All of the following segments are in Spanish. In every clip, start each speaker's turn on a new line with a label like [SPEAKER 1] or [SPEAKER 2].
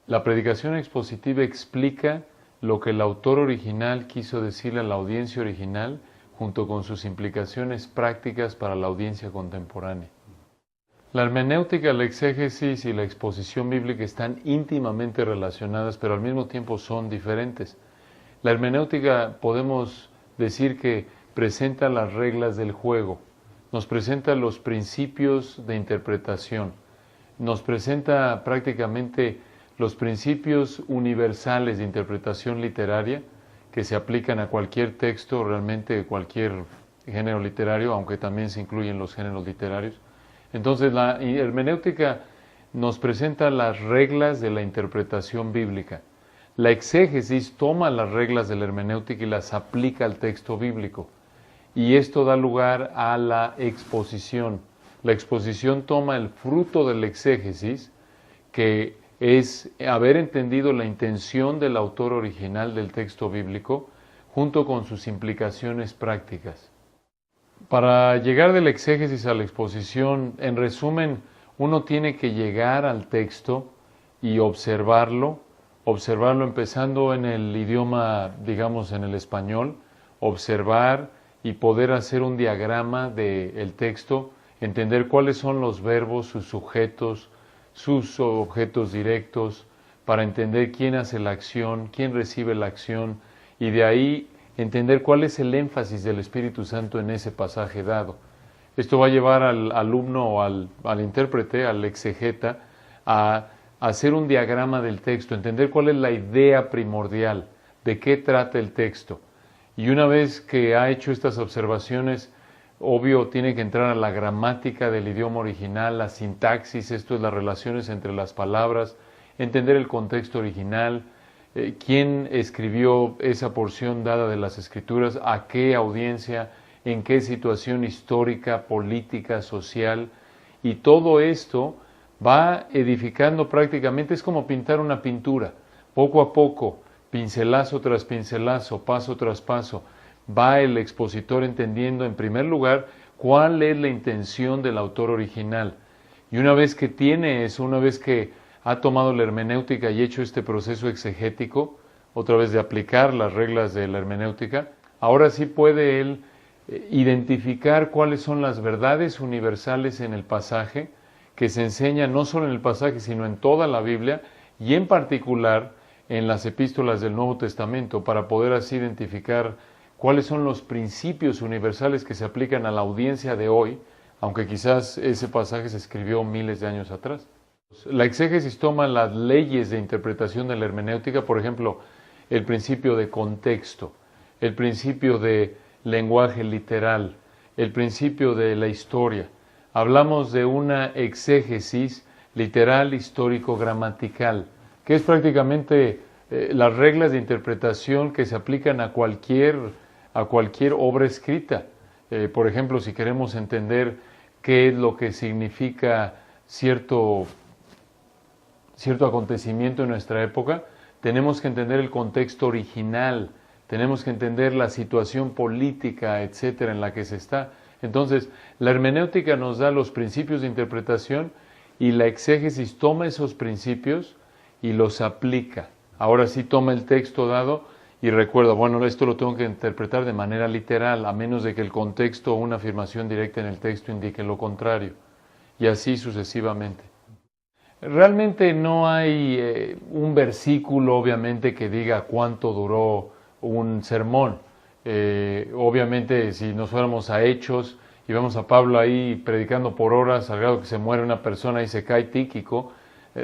[SPEAKER 1] La predicación expositiva explica lo que el autor original quiso decirle a la audiencia original, junto con sus implicaciones prácticas para la audiencia contemporánea. La hermenéutica, la exégesis y la exposición bíblica están íntimamente relacionadas, pero al mismo tiempo son diferentes. La hermenéutica podemos decir que presenta las reglas del juego, nos presenta los principios de interpretación, nos presenta prácticamente los principios universales de interpretación literaria que se aplican a cualquier texto, realmente cualquier género literario, aunque también se incluyen los géneros literarios. Entonces la hermenéutica nos presenta las reglas de la interpretación bíblica. La exégesis toma las reglas de la hermenéutica y las aplica al texto bíblico. Y esto da lugar a la exposición. La exposición toma el fruto de la exégesis, que es haber entendido la intención del autor original del texto bíblico, junto con sus implicaciones prácticas. Para llegar de la exégesis a la exposición, en resumen, uno tiene que llegar al texto y observarlo empezando en el idioma, digamos, en el español, observar y poder hacer un diagrama del texto, entender cuáles son los verbos, sus sujetos, sus objetos directos, para entender quién hace la acción, quién recibe la acción, y de ahí entender cuál es el énfasis del Espíritu Santo en ese pasaje dado. Esto va a llevar al alumno o al intérprete, al exegeta, a hacer un diagrama del texto, entender cuál es la idea primordial, de qué trata el texto. Y una vez que ha hecho estas observaciones, obvio, tiene que entrar a la gramática del idioma original, la sintaxis, esto es las relaciones entre las palabras, entender el contexto original, quién escribió esa porción dada de las Escrituras, a qué audiencia, en qué situación histórica, política, social, y todo esto va edificando prácticamente, es como pintar una pintura, poco a poco, pincelazo tras pincelazo, paso tras paso, va el expositor entendiendo en primer lugar cuál es la intención del autor original. Y una vez que tiene eso, una vez que ha tomado la hermenéutica y hecho este proceso exegético, otra vez de aplicar las reglas de la hermenéutica, ahora sí puede él identificar cuáles son las verdades universales en el pasaje, que se enseñan no solo en el pasaje, sino en toda la Biblia, y en particular en las epístolas del Nuevo Testamento, para poder así identificar cuáles son los principios universales que se aplican a la audiencia de hoy, aunque quizás ese pasaje se escribió miles de años atrás. La exégesis toma las leyes de interpretación de la hermenéutica, por ejemplo, el principio de contexto, el principio de lenguaje literal, el principio de la historia. Hablamos de una exégesis literal, histórico, gramatical, que es prácticamente las reglas de interpretación que se aplican a cualquier obra escrita. Por ejemplo, si queremos entender qué es lo que significa cierto acontecimiento en nuestra época, tenemos que entender el contexto original, tenemos que entender la situación política, etcétera, en la que se está. Entonces, la hermenéutica nos da los principios de interpretación y la exégesis toma esos principios y los aplica. Ahora sí toma el texto dado y recuerda, bueno, esto lo tengo que interpretar de manera literal, a menos de que el contexto o una afirmación directa en el texto indique lo contrario, y así sucesivamente. Realmente no hay un versículo, obviamente, que diga cuánto duró un sermón. Obviamente, si nos fuéramos a Hechos y vemos a Pablo ahí predicando por horas, al grado que se muere una persona y se cae Tíquico,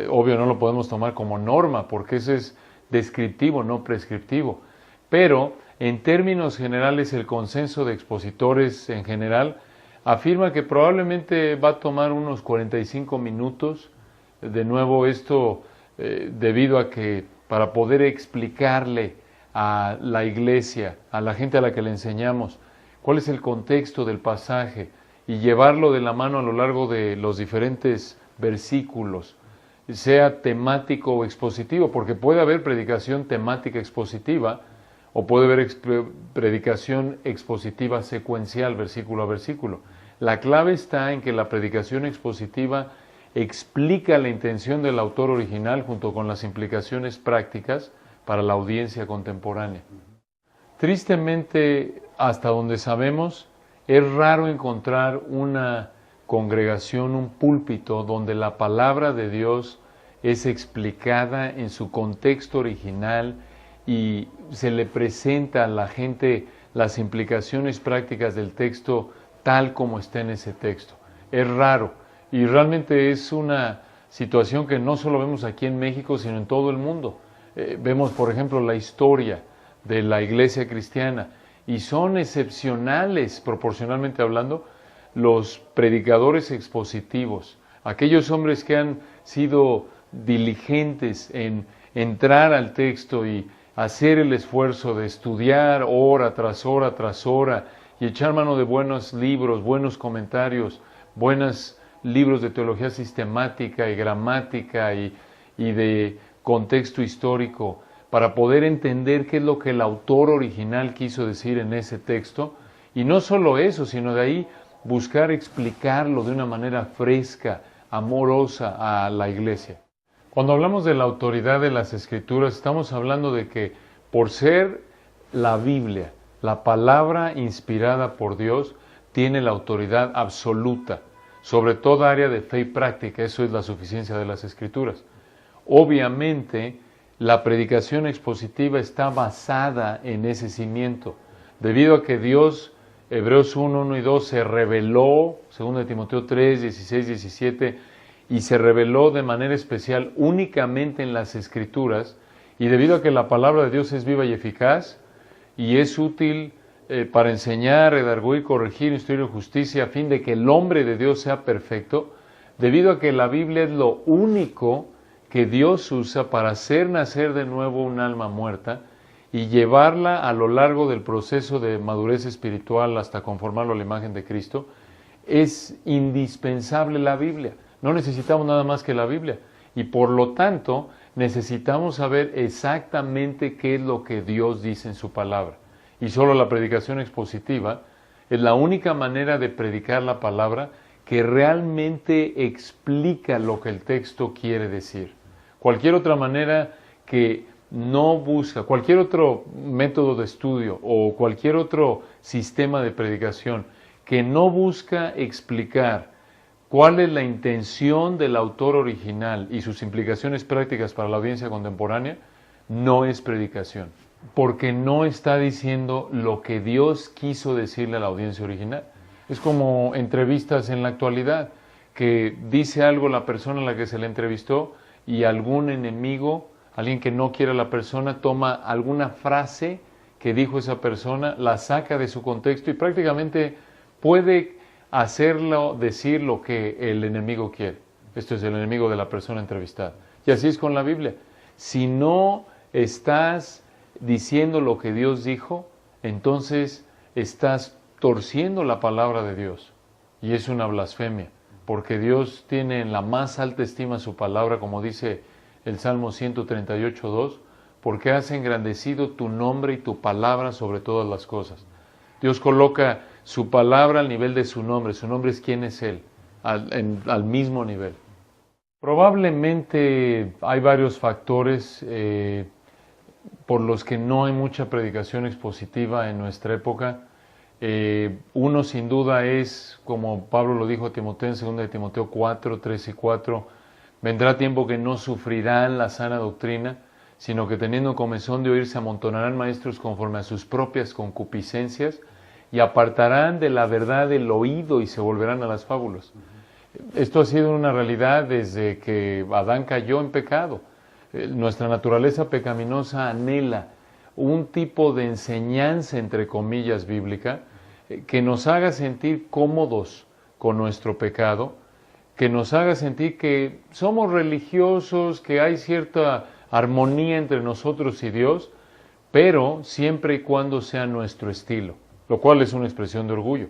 [SPEAKER 1] obvio no lo podemos tomar como norma, porque eso es descriptivo, no prescriptivo. Pero, en términos generales, el consenso de expositores en general afirma que probablemente va a tomar unos 45 minutos. De nuevo, esto debido a que para poder explicarle a la iglesia, a la gente a la que le enseñamos, cuál es el contexto del pasaje y llevarlo de la mano a lo largo de los diferentes versículos, sea temático o expositivo, porque puede haber predicación temática expositiva o puede haber predicación expositiva secuencial, versículo a versículo. La clave está en que la predicación expositiva explica la intención del autor original junto con las implicaciones prácticas para la audiencia contemporánea. Tristemente, hasta donde sabemos, es raro encontrar una congregación, un púlpito, donde la palabra de Dios es explicada en su contexto original y se le presenta a la gente las implicaciones prácticas del texto tal como está en ese texto. Es raro y realmente es una situación que no solo vemos aquí en México, sino en todo el mundo. Vemos, por ejemplo, la historia de la iglesia cristiana y son excepcionales, proporcionalmente hablando, los predicadores expositivos, aquellos hombres que han sido diligentes en entrar al texto y hacer el esfuerzo de estudiar hora tras hora tras hora y echar mano de buenos libros, buenos comentarios, buenos libros de teología sistemática y gramática y de contexto histórico para poder entender qué es lo que el autor original quiso decir en ese texto. Y no solo eso, sino de ahí buscar explicarlo de una manera fresca, amorosa a la iglesia. Cuando hablamos de la autoridad de las Escrituras, estamos hablando de que por ser la Biblia, la palabra inspirada por Dios, tiene la autoridad absoluta sobre toda área de fe y práctica. Eso es la suficiencia de las Escrituras. Obviamente, la predicación expositiva está basada en ese cimiento, debido a que Dios, Hebreos 1, 1 y 2, se reveló, 2 Timoteo 3, 16, 17, y se reveló de manera especial únicamente en las Escrituras, y debido a que la palabra de Dios es viva y eficaz, y es útil para enseñar, redarguir, corregir, instruir en justicia, a fin de que el hombre de Dios sea perfecto, debido a que la Biblia es lo único que Dios usa para hacer nacer de nuevo un alma muerta y llevarla a lo largo del proceso de madurez espiritual hasta conformarlo a la imagen de Cristo, es indispensable la Biblia. No necesitamos nada más que la Biblia y por lo tanto necesitamos saber exactamente qué es lo que Dios dice en su palabra. Y solo la predicación expositiva es la única manera de predicar la palabra que realmente explica lo que el texto quiere decir. Cualquier otra manera que no busca, cualquier otro método de estudio o cualquier otro sistema de predicación que no busca explicar cuál es la intención del autor original y sus implicaciones prácticas para la audiencia contemporánea, no es predicación, porque no está diciendo lo que Dios quiso decirle a la audiencia original. Es como entrevistas en la actualidad, que dice algo la persona a la que se le entrevistó y algún enemigo, alguien que no quiere a la persona, toma alguna frase que dijo esa persona, la saca de su contexto y prácticamente puede hacerlo decir lo que el enemigo quiere. Esto es el enemigo de la persona entrevistada. Y así es con la Biblia. Si no estás diciendo lo que Dios dijo, entonces estás torciendo la palabra de Dios. Y es una blasfemia, porque Dios tiene en la más alta estima su palabra, como dice el Salmo 138, 2, porque has engrandecido tu nombre y tu palabra sobre todas las cosas. Dios coloca su palabra al nivel de su nombre es quién es Él, al mismo nivel. Probablemente hay varios factores por los que no hay mucha predicación expositiva en nuestra época. Uno sin duda es, como Pablo lo dijo a Timoteo en 2 Timoteo 4, 3 y 4, vendrá tiempo que no sufrirán la sana doctrina, sino que teniendo comezón de oír se amontonarán maestros conforme a sus propias concupiscencias y apartarán de la verdad el oído y se volverán a las fábulas. Esto ha sido una realidad desde que Adán cayó en pecado. Nuestra naturaleza pecaminosa anhela un tipo de enseñanza, entre comillas, bíblica, que nos haga sentir cómodos con nuestro pecado, que nos haga sentir que somos religiosos, que hay cierta armonía entre nosotros y Dios, pero siempre y cuando sea nuestro estilo, lo cual es una expresión de orgullo.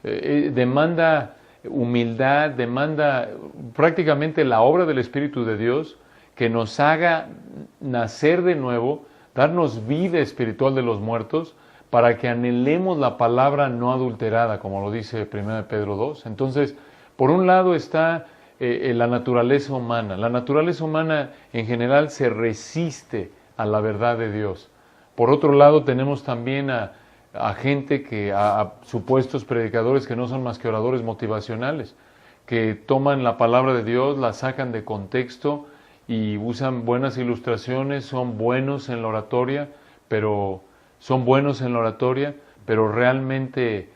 [SPEAKER 1] Demanda humildad, demanda prácticamente la obra del Espíritu de Dios que nos haga nacer de nuevo, darnos vida espiritual de los muertos, para que anhelemos la palabra no adulterada, como lo dice 1 Pedro 2. Entonces, por un lado está la naturaleza humana. La naturaleza humana en general se resiste a la verdad de Dios. Por otro lado, tenemos también a gente a supuestos predicadores que no son más que oradores motivacionales, que toman la palabra de Dios, la sacan de contexto y usan buenas ilustraciones, son buenos en la oratoria, pero realmente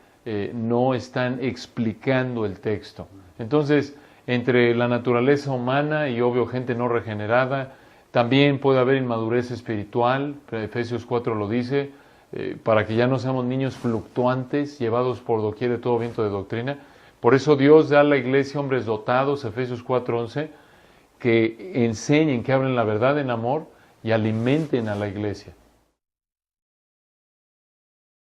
[SPEAKER 1] no están explicando el texto. Entonces, entre la naturaleza humana y obvio gente no regenerada, también puede haber inmadurez espiritual, Efesios 4 lo dice, para que ya no seamos niños fluctuantes, llevados por doquier de todo viento de doctrina. Por eso Dios da a la iglesia hombres dotados, Efesios 4:11, que enseñen, que hablen la verdad en amor y alimenten a la iglesia.